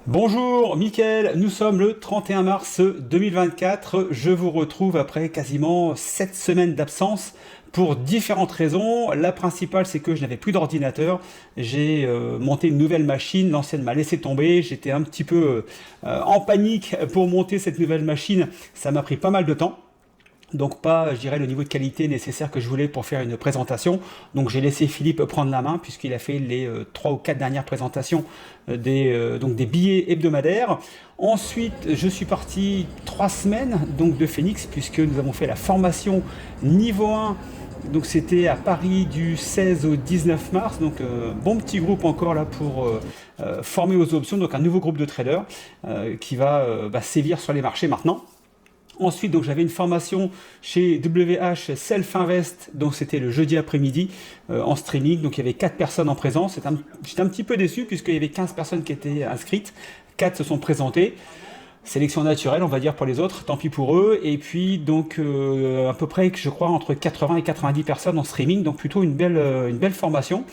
Bonjour Mickaël, nous sommes le 31 mars 2024. Je vous retrouve après quasiment 7 semaines d'absence pour différentes raisons. La principale, c'est que je n'avais plus d'ordinateur. J'ai monté une nouvelle machine, l'ancienne m'a laissé tomber. J'étais un petit peu en panique pour monter cette nouvelle machine. Ça m'a pris pas mal de temps. Donc pas, je dirais, le niveau de qualité nécessaire que je voulais pour faire une présentation. Donc j'ai laissé Philippe prendre la main puisqu'il a fait les 3 ou 4 dernières présentations donc des billets hebdomadaires. Ensuite, je suis parti 3 semaines donc de Phoenix puisque nous avons fait la formation niveau 1. Donc c'était à Paris du 16 au 19 mars. Donc bon petit groupe encore là pour former aux options. Donc un nouveau groupe de traders qui va sévir sur les marchés maintenant. Ensuite, donc j'avais une formation chez WH Self Invest, donc c'était le jeudi après-midi en streaming. Donc il y avait 4 personnes en présence. J'étais un petit peu déçu puisqu'il y avait 15 personnes qui étaient inscrites. 4 se sont présentées. Sélection naturelle, on va dire pour les autres, tant pis pour eux. Et puis donc à peu près, je crois, entre 80 et 90 personnes en streaming, donc plutôt une belle formation.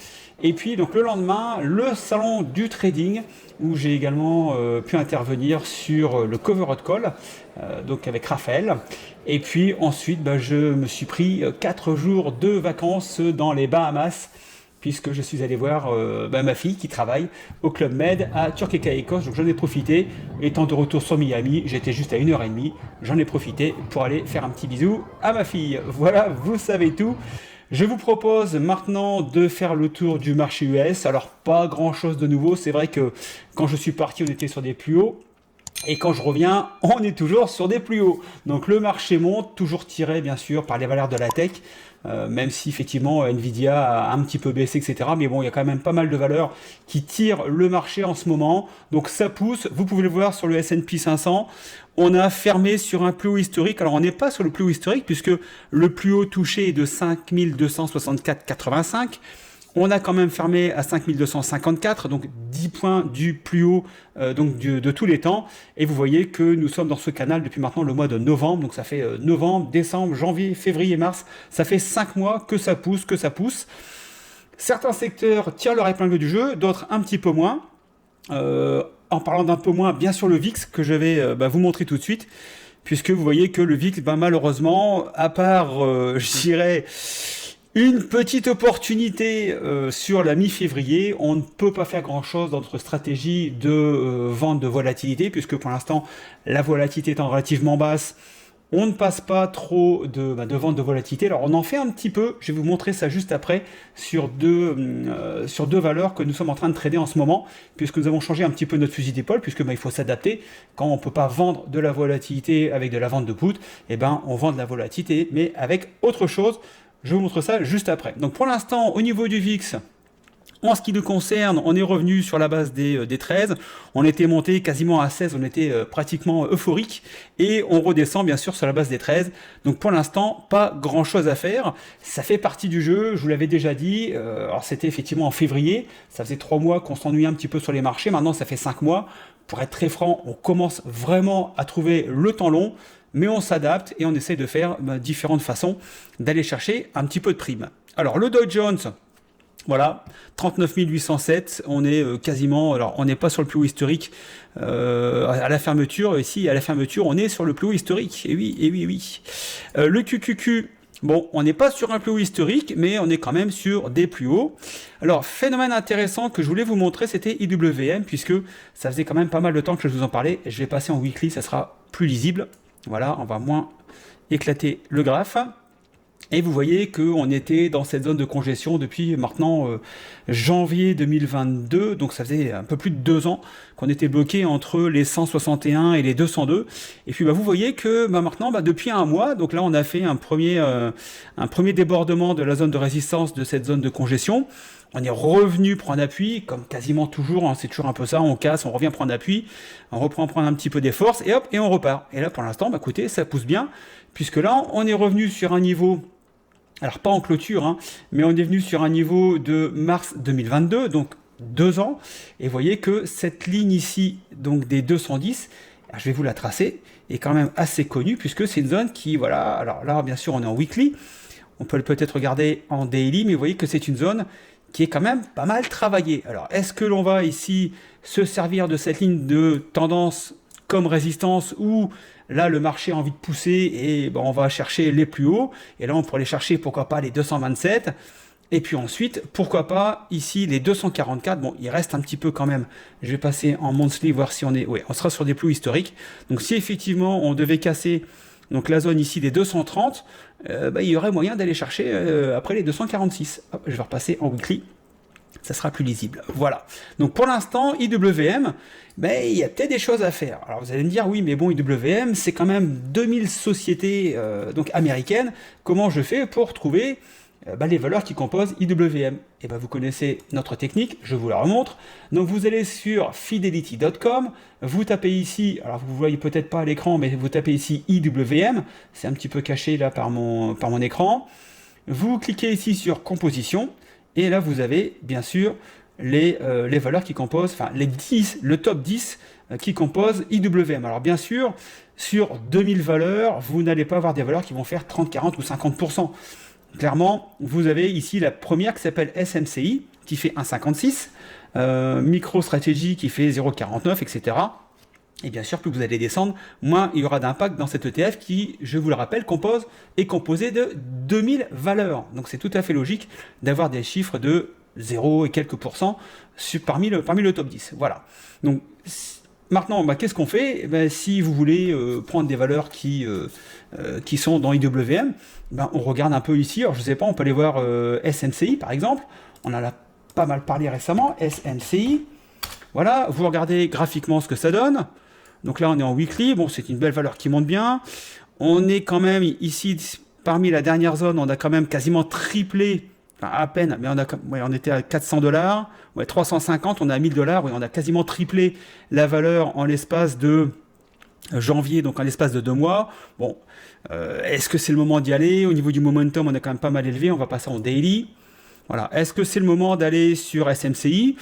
Et puis donc le lendemain, le salon du trading, où j'ai également pu intervenir sur le cover hot call, donc avec Raphaël. Et puis ensuite, je me suis pris 4 jours de vacances dans les Bahamas, puisque je suis allé voir ma fille qui travaille au Club Med à Turk et Caicos. Donc j'en ai profité. Étant de retour sur Miami, j'étais juste à 1h30. J'en ai profité pour aller faire un petit bisou à ma fille. Voilà, vous savez tout. Je vous propose maintenant de faire le tour du marché US. Alors pas grand chose de nouveau. C'est vrai que quand je suis parti, on était sur des plus hauts. Et quand je reviens, on est toujours sur des plus hauts. Donc le marché monte, toujours tiré bien sûr par les valeurs de la tech, même si effectivement Nvidia a un petit peu baissé, etc. Mais bon, il y a quand même pas mal de valeurs qui tirent le marché en ce moment. Donc ça pousse, vous pouvez le voir sur le S&P 500. On a fermé sur un plus haut historique. Alors on n'est pas sur le plus haut historique puisque le plus haut touché est de 5264,85. On a quand même fermé à 5254, donc 10 points du plus haut de tous les temps. Et vous voyez que nous sommes dans ce canal depuis maintenant le mois de novembre. Donc ça fait novembre, décembre, janvier, février, mars. Ça fait 5 mois que ça pousse, que ça pousse. Certains secteurs tirent leur épingle du jeu, d'autres un petit peu moins. En parlant d'un peu moins, bien sûr le VIX que je vais vous montrer tout de suite. Puisque vous voyez que le VIX, malheureusement, à part, je dirais, une petite opportunité sur la mi-février, on ne peut pas faire grand-chose dans notre stratégie de vente de volatilité, puisque pour l'instant, la volatilité étant relativement basse, on ne passe pas trop de vente de volatilité. Alors on en fait un petit peu, je vais vous montrer ça juste après, sur deux valeurs que nous sommes en train de trader en ce moment, puisque nous avons changé un petit peu notre fusil d'épaule, puisque il faut s'adapter. Quand on ne peut pas vendre de la volatilité avec de la vente de put, on vend de la volatilité, mais avec autre chose. Je vous montre ça juste après. Donc pour l'instant, au niveau du VIX, en ce qui nous concerne, on est revenu sur la base des 13. On était monté quasiment à 16, on était pratiquement euphorique. Et on redescend bien sûr sur la base des 13. Donc pour l'instant, pas grand chose à faire. Ça fait partie du jeu, je vous l'avais déjà dit. Alors c'était effectivement en février. Ça faisait 3 mois qu'on s'ennuyait un petit peu sur les marchés. Maintenant, ça fait 5 mois. Pour être très franc, on commence vraiment à trouver le temps long. Mais on s'adapte et on essaie de faire différentes façons d'aller chercher un petit peu de prime. Alors le Dow Jones, voilà, 39 807, on est quasiment, alors on n'est pas sur le plus haut historique à la fermeture, ici à la fermeture on est sur le plus haut historique, et oui, et oui, et oui. Le QQQ, bon, on n'est pas sur un plus haut historique, mais on est quand même sur des plus hauts. Alors, phénomène intéressant que je voulais vous montrer, c'était IWM, puisque ça faisait quand même pas mal de temps que je vous en parlais. Je vais passer en weekly, ça sera plus lisible. Voilà, on va moins éclater le graphe. Et vous voyez qu'on était dans cette zone de congestion depuis maintenant janvier 2022, donc ça faisait un peu plus de 2 ans qu'on était bloqué entre les 161 et les 202. Et puis vous voyez que maintenant, depuis un mois, donc là on a fait un premier débordement de la zone de résistance de cette zone de congestion. On est revenu prendre appui, comme quasiment toujours, c'est toujours un peu ça, on casse, on revient prendre appui, on reprend prendre un petit peu des forces, et hop, et on repart. Et là, pour l'instant, écoutez, ça pousse bien, puisque là, on est revenu sur un niveau, alors pas en clôture, mais on est venu sur un niveau de mars 2022, donc 2 ans, et vous voyez que cette ligne ici, donc des 210, je vais vous la tracer, est quand même assez connue, puisque c'est une zone qui, voilà, alors là, bien sûr, on est en weekly, on peut peut-être regarder en daily, mais vous voyez que c'est une zone qui est quand même pas mal travaillée. Alors, est-ce que l'on va ici se servir de cette ligne de tendance comme résistance, ou là le marché a envie de pousser et on va chercher les plus hauts, et là on pourrait aller chercher pourquoi pas les 227, et puis ensuite pourquoi pas ici les 244. Bon, il reste un petit peu quand même, je vais passer en monthly voir si on sera sur des plus historiques. Donc si effectivement on devait casser donc la zone ici des 230, il y aurait moyen d'aller chercher après les 246. Hop, je vais repasser en weekly, ça sera plus lisible. Voilà. Donc pour l'instant, IWM, il y a peut-être des choses à faire. Alors vous allez me dire, oui, mais bon, IWM, c'est quand même 2000 sociétés donc américaines. Comment je fais pour trouver les valeurs qui composent IWM? Et vous connaissez notre technique, je vous la remontre. Donc vous allez sur fidelity.com, vous tapez ici, alors vous ne voyez peut-être pas à l'écran, mais vous tapez ici IWM, c'est un petit peu caché là par mon écran. Vous cliquez ici sur composition, et là vous avez bien sûr les valeurs qui composent, enfin le top 10 qui composent IWM. Alors bien sûr, sur 2000 valeurs, vous n'allez pas avoir des valeurs qui vont faire 30, 40 ou 50%. Clairement, vous avez ici la première qui s'appelle SMCI, qui fait 1,56, MicroStrategy qui fait 0,49, etc. Et bien sûr, plus vous allez descendre, moins il y aura d'impact dans cet ETF qui, je vous le rappelle, est composé de 2000 valeurs. Donc c'est tout à fait logique d'avoir des chiffres de 0 et quelques pourcents parmi le top 10. Voilà. Donc maintenant, qu'est-ce qu'on fait? Si vous voulez prendre des valeurs qui sont dans IWM, on regarde un peu ici. Alors je ne sais pas, on peut aller voir SMCI par exemple. On en a pas mal parlé récemment. SMCI. Voilà, vous regardez graphiquement ce que ça donne. Donc là, on est en weekly. Bon, c'est une belle valeur qui monte bien. On est quand même ici, parmi la dernière zone, on a quand même quasiment triplé, enfin à peine, mais on était à 400$, 350, on est à 1000$, on a quasiment triplé la valeur en l'espace de janvier, donc en l'espace de 2 mois. Bon, est-ce que c'est le moment d'y aller? Au niveau du momentum, on est quand même pas mal élevé. On va passer en daily. Voilà. Est-ce que c'est le moment d'aller sur SMCI?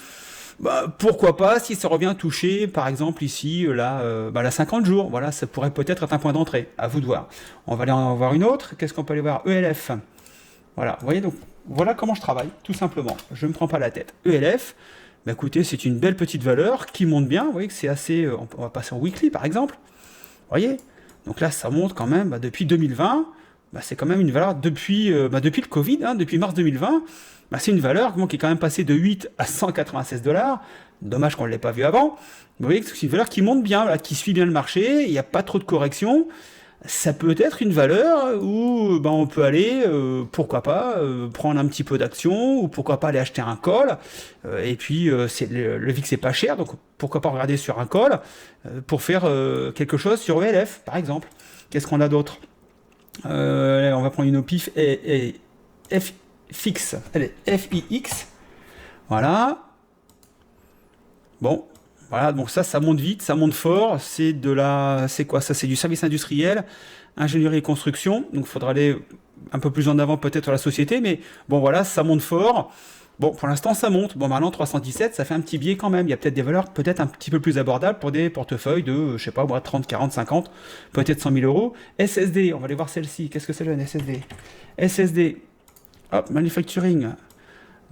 Pourquoi pas, si ça revient toucher, par exemple ici, la 50 jours, voilà, ça pourrait peut-être être un point d'entrée, à vous de voir. On va aller en voir une autre, qu'est-ce qu'on peut aller voir? ELF, voilà, vous voyez, donc voilà comment je travaille, tout simplement, je ne me prends pas la tête. ELF, écoutez, c'est une belle petite valeur qui monte bien, vous voyez que c'est assez, on va passer en weekly par exemple, vous voyez, donc là ça monte quand même, depuis 2020, c'est quand même une valeur depuis le Covid, depuis mars 2020, c'est une valeur qui est quand même passée de 8 à 196$. Dommage qu'on ne l'ait pas vu avant. Vous voyez que c'est une valeur qui monte bien, qui suit bien le marché, il n'y a pas trop de correction. Ça peut être une valeur où on peut aller, pourquoi pas, prendre un petit peu d'action, ou pourquoi pas aller acheter un call. Et puis, le VIX n'est pas cher, donc pourquoi pas regarder sur un call pour faire quelque chose sur ELF, par exemple. Qu'est-ce qu'on a d'autre? On va prendre une au pif et FX, allez, FIX, voilà. Bon, voilà, donc ça monte vite, ça monte fort, c'est quoi ça? C'est du service industriel, ingénierie et construction, donc il faudra aller un peu plus en avant peut-être sur la société, mais bon voilà, ça monte fort. Bon, pour l'instant ça monte, bon maintenant 317, ça fait un petit biais quand même, il y a peut-être des valeurs peut-être un petit peu plus abordables pour des portefeuilles de, je sais pas, 30, 40, 50, peut-être 100 000 euros. SSD, on va aller voir celle-ci, qu'est-ce que c'est le SSD? SSD, hop, manufacturing,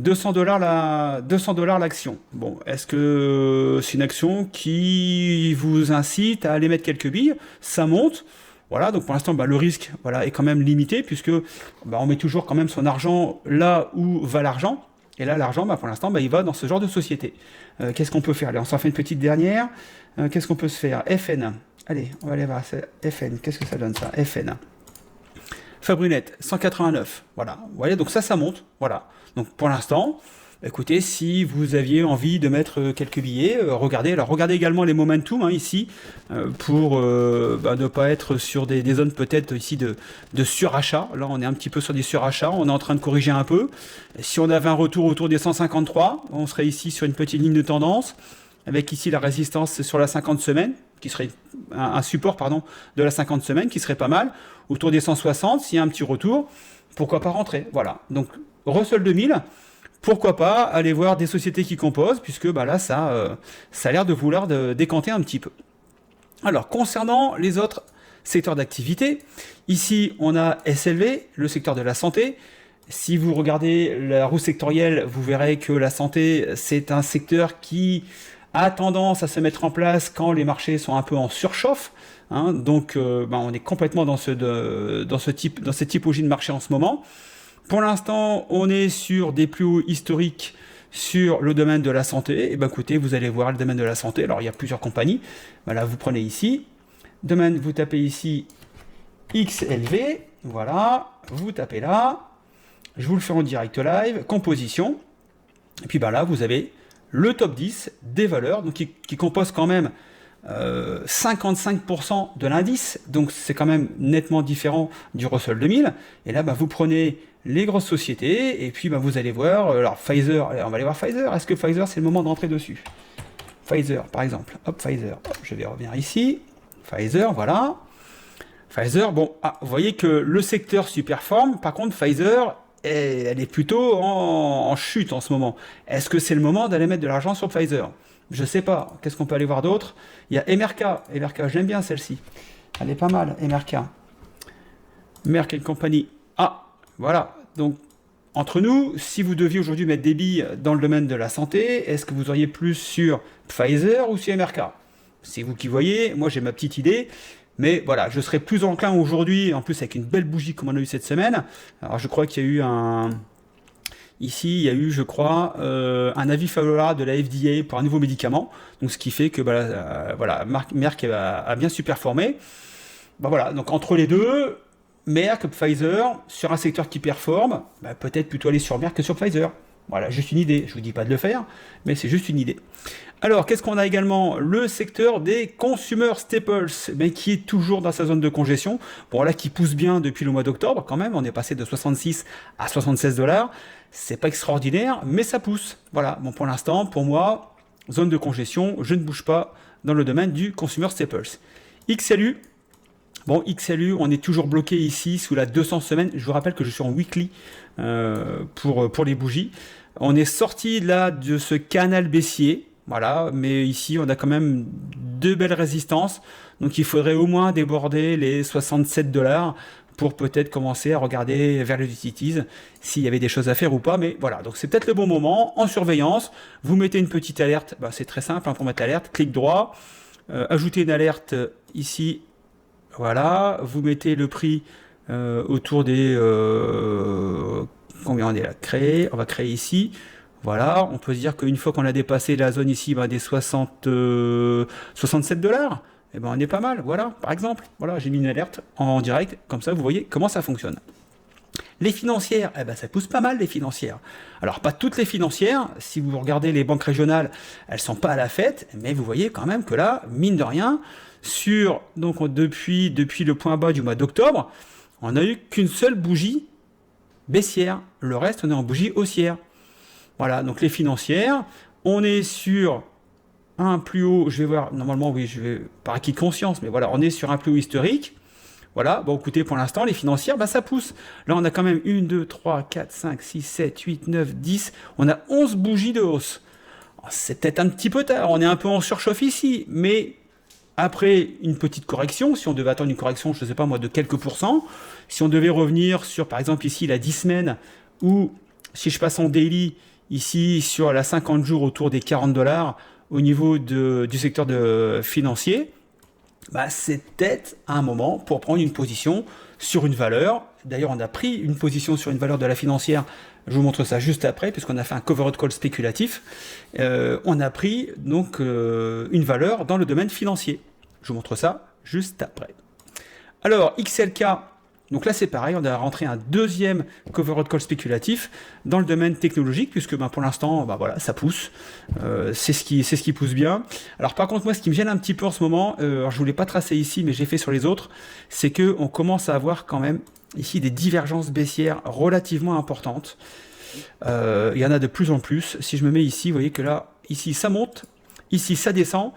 200$ l'action. Bon, est-ce que c'est une action qui vous incite à aller mettre quelques billes? Ça monte. Voilà, donc pour l'instant, le risque est quand même limité, puisque on met toujours quand même son argent là où va l'argent. Et là, l'argent, pour l'instant, il va dans ce genre de société. Qu'est-ce qu'on peut faire? Allez, on s'en fait une petite dernière. Qu'est-ce qu'on peut se faire? FN. Allez, on va aller voir FN. Qu'est-ce que ça donne ça? FN. Fabrinette, 189. Voilà. Vous voyez, donc ça monte. Voilà. Donc pour l'instant, écoutez, si vous aviez envie de mettre quelques billets, regardez. Alors regardez également les momentum ici, pour ne pas être sur des zones peut-être ici de surachat. Là, on est un petit peu sur des surachats. On est en train de corriger un peu. Si on avait un retour autour des 153, on serait ici sur une petite ligne de tendance, avec ici la résistance sur la 50 semaines, qui serait un support de la 50 semaines, qui serait pas mal. Autour des 160, s'il y a un petit retour, pourquoi pas rentrer? Voilà. Donc Russell 2000, pourquoi pas aller voir des sociétés qui composent, puisque là, ça a l'air de vouloir décanter un petit peu. Alors, concernant les autres secteurs d'activité, ici, on a SLV, le secteur de la santé. Si vous regardez la roue sectorielle, vous verrez que la santé, c'est un secteur qui a tendance à se mettre en place quand les marchés sont un peu en surchauffe. Hein, donc, on est complètement dans cette typologie de marché en ce moment. Pour l'instant, on est sur des plus hauts historiques sur le domaine de la santé. Et écoutez, vous allez voir le domaine de la santé. Alors, il y a plusieurs compagnies. Là, vous prenez ici. Domaine, vous tapez ici XLV. Voilà. Vous tapez là. Je vous le fais en direct live. Composition. Et puis là, vous avez le top 10 des valeurs donc qui composent quand même 55% de l'indice, donc c'est quand même nettement différent du Russell 2000. Et là, vous prenez les grosses sociétés, et puis vous allez voir, alors Pfizer, on va aller voir Pfizer. Est-ce que Pfizer, c'est le moment de rentrer dessus? Pfizer, par exemple. Hop, Pfizer. Hop, je vais revenir ici. Pfizer, voilà. Pfizer, vous voyez que le secteur superforme. Par contre, Pfizer, elle est plutôt en chute en ce moment. Est-ce que c'est le moment d'aller mettre de l'argent sur Pfizer? Je sais pas. Qu'est-ce qu'on peut aller voir d'autre? Il y a MRK. MRK, j'aime bien celle-ci. Elle est pas mal, MRK. Merck & Company. Ah, voilà. Donc, entre nous, si vous deviez aujourd'hui mettre des billes dans le domaine de la santé, est-ce que vous auriez plus sur Pfizer ou sur MRK? C'est vous qui voyez. Moi, j'ai ma petite idée. Mais voilà, je serais plus enclin aujourd'hui, en plus avec une belle bougie comme on a eu cette semaine. Alors, je crois qu'il y a eu Ici, il y a eu, je crois, un avis favorable de la FDA pour un nouveau médicament. Donc, ce qui fait que voilà, Merck a bien superformé. Voilà, donc entre les deux, Merck, Pfizer, sur un secteur qui performe, peut-être plutôt aller sur Merck que sur Pfizer. Voilà, juste une idée. Je ne vous dis pas de le faire, mais c'est juste une idée. Alors, qu'est-ce qu'on a également? Le secteur des consumer staples, qui est toujours dans sa zone de congestion. Bon, là, qui pousse bien depuis le mois d'octobre, quand même. On est passé de 66 à 76 $. C'est pas extraordinaire, mais ça pousse. Voilà, bon, pour l'instant, pour moi, zone de congestion, je ne bouge pas dans le domaine du consumer staples. XLU. Bon, XLU, on est toujours bloqué ici sous la 200 semaines. Je vous rappelle que je suis en weekly pour les bougies. On est sorti là de ce canal baissier. Voilà, mais ici, on a quand même deux belles résistances. Donc, il faudrait au moins déborder les 67 $ pour peut-être commencer à regarder vers les utilities s'il y avait des choses à faire ou pas. Mais voilà, donc c'est peut-être le bon moment. En surveillance, vous mettez une petite alerte. C'est très simple pour mettre l'alerte. Clic droit, ajoutez une alerte ici. Voilà, vous mettez le prix autour des... combien on est là? Créer. On va créer ici. Voilà, on peut se dire qu'une fois qu'on a dépassé la zone ici des 67 $, on est pas mal, voilà, par exemple. Voilà, j'ai mis une alerte en direct, comme ça vous voyez comment ça fonctionne. Les financières, ça pousse pas mal les financières. Alors pas toutes les financières, si vous regardez les banques régionales, elles sont pas à la fête, mais vous voyez quand même que là, mine de rien, depuis le point bas du mois d'octobre, on n'a eu qu'une seule bougie baissière. Le reste, on est en bougie haussière. Voilà, donc les financières, on est sur un plus haut, je vais voir, normalement, oui, je vais par acquis de conscience, mais voilà, on est sur un plus haut historique. Voilà, bon, écoutez, pour l'instant, les financières, ça pousse. Là, on a quand même 1, 2, 3, 4, 5, 6, 7, 8, 9, 10. On a 11 bougies de hausse. C'est peut-être un petit peu tard, on est un peu en surchauffe ici, mais après une petite correction, si on devait attendre une correction, je ne sais pas moi, de quelques pourcents, si on devait revenir sur, par exemple, ici, la 10 semaines, ou si je passe en daily, ici, sur la 50 jours autour des 40 $ au niveau du secteur financier, c'est peut-être un moment pour prendre une position sur une valeur. D'ailleurs, on a pris une position sur une valeur de la financière. Je vous montre ça juste après, puisqu'on a fait un covered call spéculatif. On a pris donc une valeur dans le domaine financier. Je vous montre ça juste après. Alors, XLK. Donc là, c'est pareil, on a rentré un deuxième covered call spéculatif dans le domaine technologique, puisque pour l'instant, voilà, ça pousse. C'est ce qui pousse bien. Alors par contre, moi, ce qui me gêne un petit peu en ce moment, alors je ne voulais pas tracer ici, mais j'ai fait sur les autres, c'est qu'on commence à avoir quand même ici des divergences baissières relativement importantes. Il y en a de plus en plus. Si je me mets ici, vous voyez que là, ici, ça monte, ici, ça descend.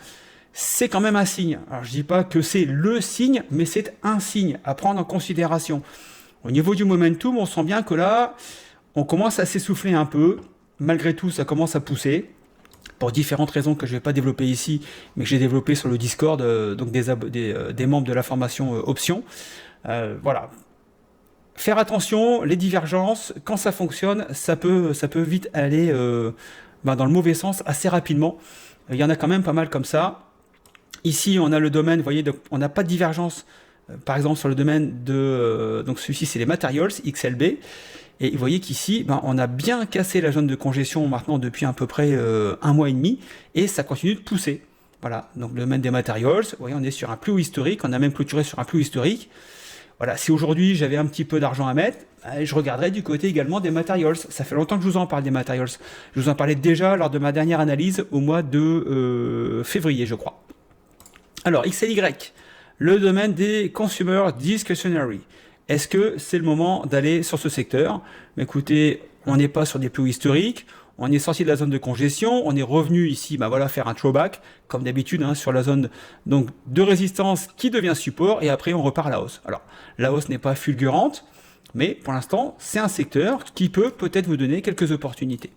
C'est quand même un signe. Alors je dis pas que c'est le signe, mais c'est un signe à prendre en considération. Au niveau du momentum, on sent bien que là, on commence à s'essouffler un peu. Malgré tout, ça commence à pousser. Pour différentes raisons que je ne vais pas développer ici, mais que j'ai développé sur le Discord, donc des membres de la formation Option. Voilà. faire attention, les divergences, quand ça fonctionne, ça peut vite aller dans le mauvais sens assez rapidement. Il y en a quand même pas mal comme ça. Ici, on a le domaine, vous voyez, on n'a pas de divergence, par exemple sur le domaine de... donc celui-ci, c'est les materials, XLB. Et vous voyez qu'ici, on a bien cassé la zone de congestion maintenant depuis à peu près 1 mois et demi, et ça continue de pousser. Voilà, donc le domaine des materials, vous voyez, on est sur un plus haut historique, on a même clôturé sur un plus haut historique. Voilà, si aujourd'hui j'avais un petit peu d'argent à mettre, je regarderais du côté également des materials. Ça fait longtemps que je vous en parle des materials. Je vous en parlais déjà lors de ma dernière analyse au mois de février, je crois. Alors, XLY, le domaine des Consumer Discretionary. Est-ce que c'est le moment d'aller sur ce secteur? Écoutez, on n'est pas sur des plus hauts historiques, on est sorti de la zone de congestion, on est revenu ici faire un throwback, comme d'habitude, sur la zone donc, de résistance qui devient support, et après on repart à la hausse. Alors, la hausse n'est pas fulgurante, mais pour l'instant, c'est un secteur qui peut peut-être vous donner quelques opportunités.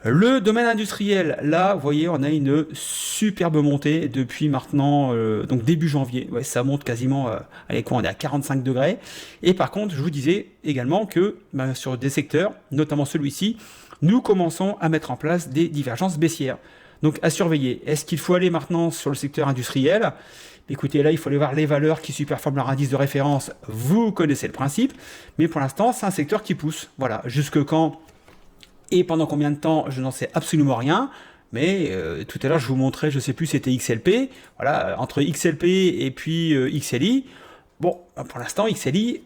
Le domaine industriel, là, vous voyez, on a une superbe montée depuis maintenant, donc début janvier. Ouais, ça monte quasiment, on est à 45 degrés. Et par contre, je vous disais également que sur des secteurs, notamment celui-ci, nous commençons à mettre en place des divergences baissières. Donc à surveiller. Est-ce qu'il faut aller maintenant sur le secteur industriel? Écoutez, là, il faut aller voir les valeurs qui superforment leur indice de référence. Vous connaissez le principe. Mais pour l'instant, c'est un secteur qui pousse. Voilà, jusque quand et pendant combien de temps, je n'en sais absolument rien. Mais tout à l'heure, je vous montrais, je ne sais plus, c'était XLP. Voilà, entre XLP et puis XLI. Bon, pour l'instant, XLI,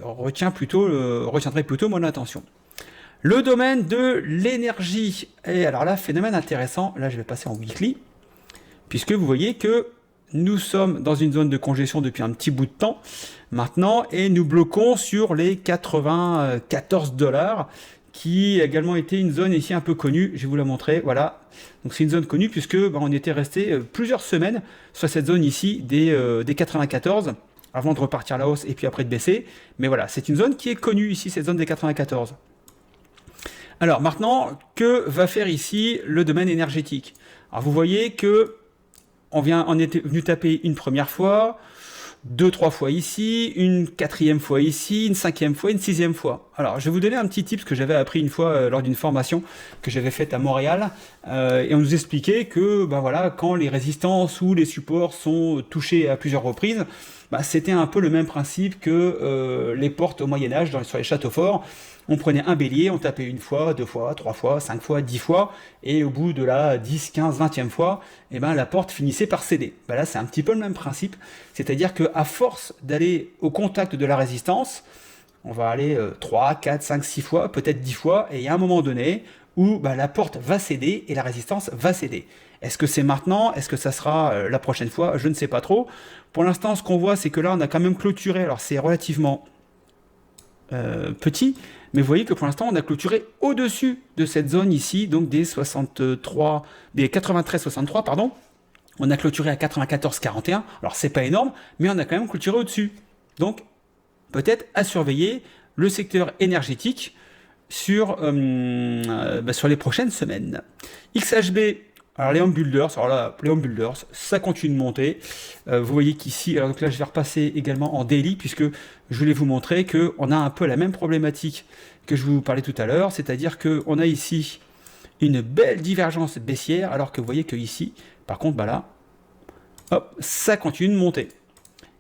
retiendrai plutôt mon attention. Le domaine de l'énergie. Et alors là, phénomène intéressant. Là, je vais passer en weekly. Puisque vous voyez que nous sommes dans une zone de congestion depuis un petit bout de temps maintenant. Et nous bloquons sur les 94 $. Qui a également été une zone ici un peu connue, je vais vous la montrer, voilà. Donc c'est une zone connue puisque on était resté plusieurs semaines sur cette zone ici des 94, avant de repartir à la hausse et puis après de baisser. Mais voilà, c'est une zone qui est connue ici, cette zone des 94. Alors maintenant, que va faire ici le domaine énergétique? Alors vous voyez que on était venu taper une première fois, 2-3 fois ici, une 4e fois ici, une 5e fois, une 6e fois. Alors, je vais vous donner un petit tip que j'avais appris une fois lors d'une formation que j'avais faite à Montréal. Et on nous expliquait que quand les résistances ou les supports sont touchés à plusieurs reprises, c'était un peu le même principe que les portes au Moyen-Âge sur les châteaux forts. On prenait un bélier, on tapait 1 fois, 2 fois, 3 fois, 5 fois, 10 fois, et au bout de la 10, 15, 20e fois, la porte finissait par céder. Là, c'est un petit peu le même principe, c'est-à-dire qu'à force d'aller au contact de la résistance, on va aller 3, 4, 5, 6 fois, peut-être 10 fois, et il y a un moment donné où la porte va céder et la résistance va céder. Est-ce que c'est maintenant? Est-ce que ça sera la prochaine fois? Je ne sais pas trop. Pour l'instant, ce qu'on voit, c'est que là, on a quand même clôturé, alors c'est relativement petit, mais vous voyez que pour l'instant, on a clôturé au-dessus de cette zone ici, donc des 93-63, pardon. On a clôturé à 94-41. Alors, c'est pas énorme, mais on a quand même clôturé au-dessus. Donc, peut-être à surveiller le secteur énergétique sur les prochaines semaines. XHB, alors les home builders, ça continue de monter. Vous voyez qu'ici, alors donc là je vais repasser également en daily puisque je voulais vous montrer qu'on a un peu la même problématique que je vous parlais tout à l'heure, c'est-à-dire qu'on a ici une belle divergence baissière, alors que vous voyez que ici, par contre, là, hop, ça continue de monter.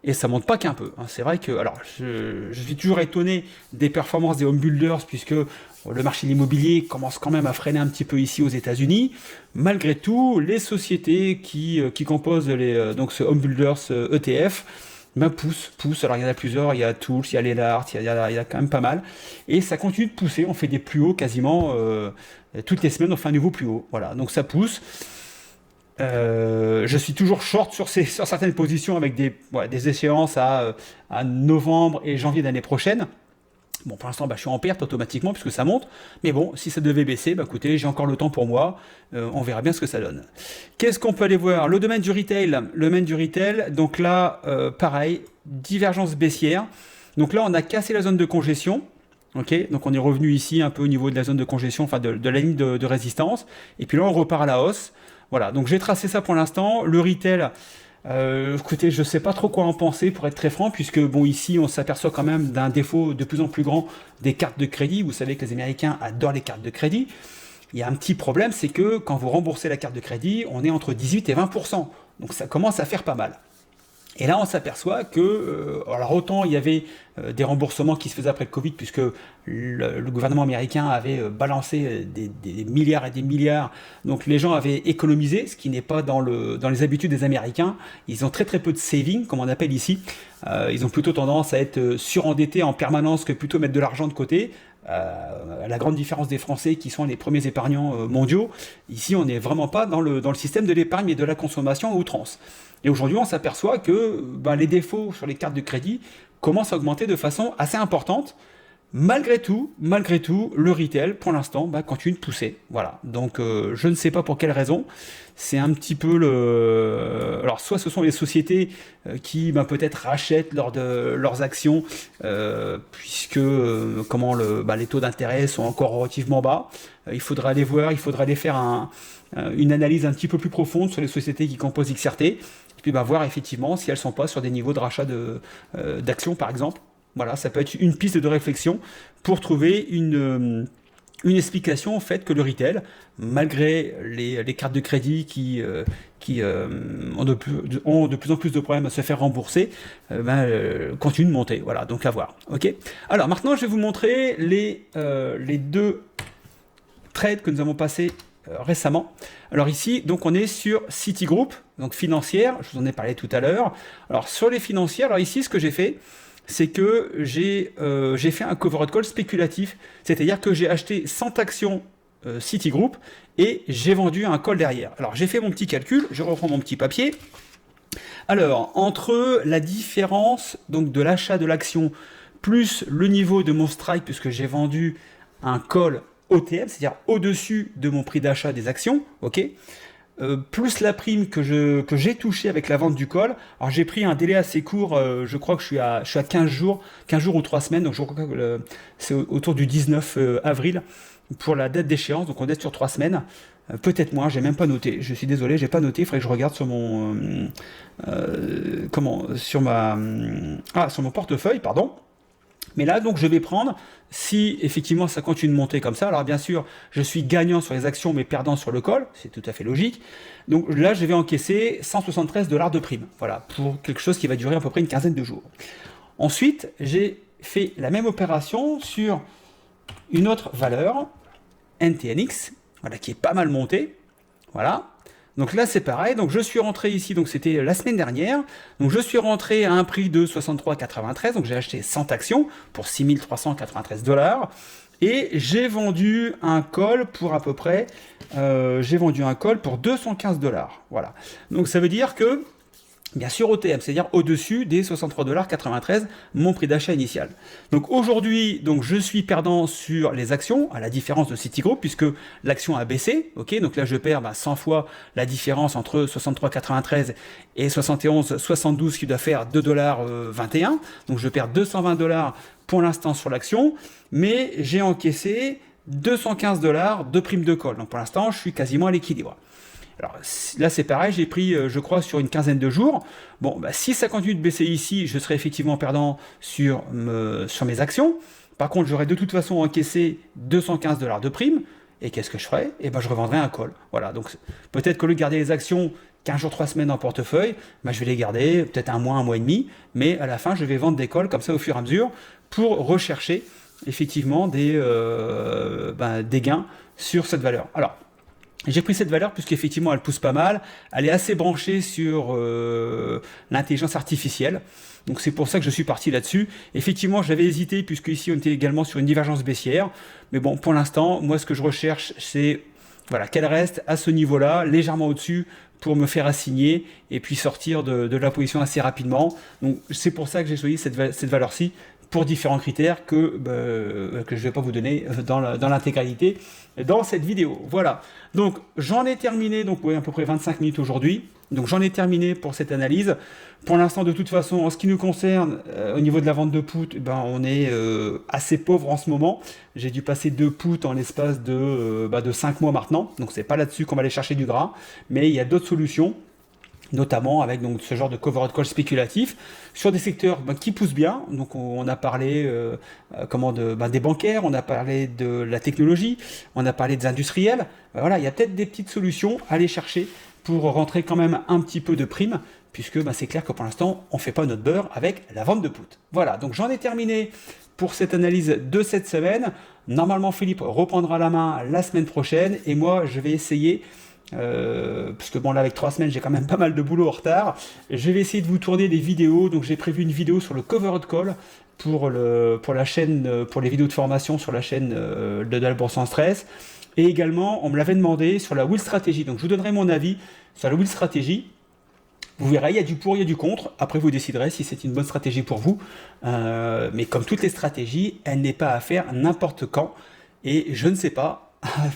Et ça monte pas qu'un peu. C'est vrai que, alors, je suis toujours étonné des performances des home builders puisque le marché de l'immobilier commence quand même à freiner un petit peu ici aux États-Unis. Malgré tout, les sociétés qui composent ce home builders ETF poussent. Alors il y en a plusieurs, il y a Tools, il y a Lennart, il y a quand même pas mal. Et ça continue de pousser. On fait des plus hauts quasiment toutes les semaines. On fait un nouveau plus haut. Voilà, donc ça pousse. Je suis toujours short sur certaines positions avec des échéances à novembre et janvier d'année prochaine. Bon, pour l'instant, je suis en perte automatiquement puisque ça monte. Mais bon, si ça devait baisser, écoutez, j'ai encore le temps pour moi. On verra bien ce que ça donne. Qu'est-ce qu'on peut aller voir? Le domaine du retail. Donc là, pareil, divergence baissière. Donc là, on a cassé la zone de congestion. Okay, donc on est revenu ici un peu au niveau de la zone de congestion, enfin de la ligne de résistance. Et puis là, on repart à la hausse. Voilà, donc j'ai tracé ça pour l'instant. Le retail, Écoutez, je sais pas trop quoi en penser pour être très franc, puisque bon ici on s'aperçoit quand même d'un défaut de plus en plus grand des cartes de crédit. Vous savez que les Américains adorent les cartes de crédit. Il y a un petit problème, c'est que quand vous remboursez la carte de crédit, on est entre 18 et 20%. Donc ça commence à faire pas mal. Et là, on s'aperçoit que, alors autant il y avait des remboursements qui se faisaient après le Covid, puisque le gouvernement américain avait balancé des milliards et des milliards, donc les gens avaient économisé, ce qui n'est pas dans les habitudes des Américains. Ils ont très très peu de saving, comme on appelle ici. Ils ont plutôt tendance à être surendettés en permanence que plutôt mettre de l'argent de côté. À la grande différence des Français qui sont les premiers épargnants mondiaux, ici on n'est vraiment pas dans le système de l'épargne et de la consommation à outrance. Et aujourd'hui on s'aperçoit que les défauts sur les cartes de crédit commencent à augmenter de façon assez importante. Malgré tout, le retail, pour l'instant, continue de pousser. Voilà. Donc, je ne sais pas pour quelle raison. C'est un petit peu le... Alors, soit ce sont les sociétés qui peut-être rachètent leurs actions, puisque les taux d'intérêt sont encore relativement bas. Il faudra aller voir, il faudra aller faire une analyse un petit peu plus profonde sur les sociétés qui composent XRT, et puis voir effectivement si elles ne sont pas sur des niveaux de rachat d'actions, par exemple. Voilà, ça peut être une piste de réflexion pour trouver une explication au fait que le retail, malgré les cartes de crédit qui ont de plus en plus de problèmes à se faire rembourser, continue de monter. Voilà, donc à voir. Ok. Alors maintenant, je vais vous montrer les deux trades que nous avons passés récemment. Alors ici, donc on est sur Citigroup, donc financière. Je vous en ai parlé tout à l'heure. Alors sur les financières, alors ici, ce que j'ai fait, c'est que j'ai fait un covered call spéculatif, c'est-à-dire que j'ai acheté 100 actions Citigroup et j'ai vendu un call derrière. Alors j'ai fait mon petit calcul, je reprends mon petit papier. Alors entre la différence donc de l'achat de l'action plus le niveau de mon strike, puisque j'ai vendu un call OTM, c'est-à-dire au-dessus de mon prix d'achat des actions, ok, plus la prime que j'ai touchée avec la vente du call. Alors j'ai pris un délai assez court, je crois que je suis à 15 jours ou 3 semaines, donc je crois que c'est autour du 19 avril pour la date d'échéance, donc on est sur 3 semaines, peut-être moins, j'ai même pas noté, je suis désolé, j'ai pas noté, il faudrait que je regarde sur sur mon portefeuille, pardon. Mais là, donc, je vais prendre, si effectivement ça continue de monter comme ça, alors bien sûr, je suis gagnant sur les actions, mais perdant sur le call, c'est tout à fait logique. Donc là, je vais encaisser 173 $ de prime, voilà, pour quelque chose qui va durer à peu près une quinzaine de jours. Ensuite, j'ai fait la même opération sur une autre valeur, NTNX, voilà, qui est pas mal montée, voilà. Donc là c'est pareil, donc je suis rentré ici, donc c'était la semaine dernière, donc je suis rentré à un prix de 63,93, donc j'ai acheté 100 actions pour 6 393 $, et j'ai vendu un call pour à peu près, 215 $, voilà. Donc ça veut dire que, bien sûr OTM, c'est-à-dire au-dessus des 63,93 $, mon prix d'achat initial. Donc aujourd'hui, donc je suis perdant sur les actions, à la différence de Citigroup, puisque l'action a baissé, ok, donc là je perds 100 fois la différence entre 63,93 € et 71,72 €, qui doit faire 2,21 $, donc je perds 220 $ pour l'instant sur l'action, mais j'ai encaissé 215 $ de prime de call, donc pour l'instant je suis quasiment à l'équilibre. Alors là c'est pareil, j'ai pris je crois sur une quinzaine de jours. Bon, si ça continue de baisser ici, je serai effectivement perdant sur mes actions. Par contre, j'aurai de toute façon encaissé 215 $ de prime. Et qu'est-ce que je ferai? Je revendrai un call. Voilà, donc peut-être que le garder les actions 15 jours, 3 semaines en portefeuille, je vais les garder peut-être un mois et demi, mais à la fin je vais vendre des calls comme ça au fur et à mesure pour rechercher effectivement des gains sur cette valeur. Alors, j'ai pris cette valeur puisqu'effectivement elle pousse pas mal, elle est assez branchée sur l'intelligence artificielle, donc c'est pour ça que je suis parti là-dessus. Effectivement j'avais hésité puisque ici on était également sur une divergence baissière, mais bon pour l'instant moi ce que je recherche c'est qu'elle reste à ce niveau-là, légèrement au-dessus pour me faire assigner et puis sortir de la position assez rapidement. Donc c'est pour ça que j'ai choisi cette valeur-ci, pour différents critères que je ne vais pas vous donner dans l'intégralité dans cette vidéo. Voilà, donc j'en ai terminé, donc à peu près 25 minutes aujourd'hui, donc j'en ai terminé pour cette analyse. Pour l'instant, de toute façon, en ce qui nous concerne, au niveau de la vente de put, on est assez pauvre en ce moment. J'ai dû passer 2 puts en l'espace de 5 mois maintenant, donc c'est pas là-dessus qu'on va aller chercher du gras, mais il y a d'autres solutions. notamment avec donc ce genre de covered call spéculatif sur des secteurs qui poussent bien. Donc on a parlé des bancaires, on a parlé de la technologie, on a parlé des industriels. Voilà, il y a peut-être des petites solutions à aller chercher pour rentrer quand même un petit peu de prime, puisque c'est clair que pour l'instant on ne fait pas notre beurre avec la vente de put. Voilà, donc j'en ai terminé pour cette analyse de cette semaine. Normalement Philippe reprendra la main la semaine prochaine, et moi je vais essayer parce que là avec 3 semaines j'ai quand même pas mal de boulot en retard. Je vais essayer de vous tourner des vidéos. Donc j'ai prévu une vidéo sur le covered call pour la chaîne, pour les vidéos de formation sur la chaîne de la bourse sans stress, et également on me l'avait demandé sur la wheel stratégie. Donc je vous donnerai mon avis sur la wheel stratégie. Vous verrez, il y a du pour, il y a du contre. Après vous déciderez si c'est une bonne stratégie pour vous, mais comme toutes les stratégies, elle n'est pas à faire n'importe quand, et je ne sais pas,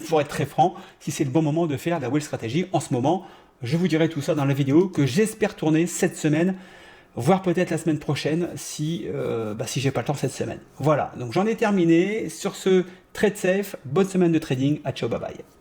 pour être très franc, si c'est le bon moment de faire la wheel stratégie en ce moment. Je vous dirai tout ça dans la vidéo que j'espère tourner cette semaine, voire peut-être la semaine prochaine si j'ai pas le temps cette semaine. Voilà, donc j'en ai terminé. Sur ce, trade safe, bonne semaine de trading, à ciao, bye bye.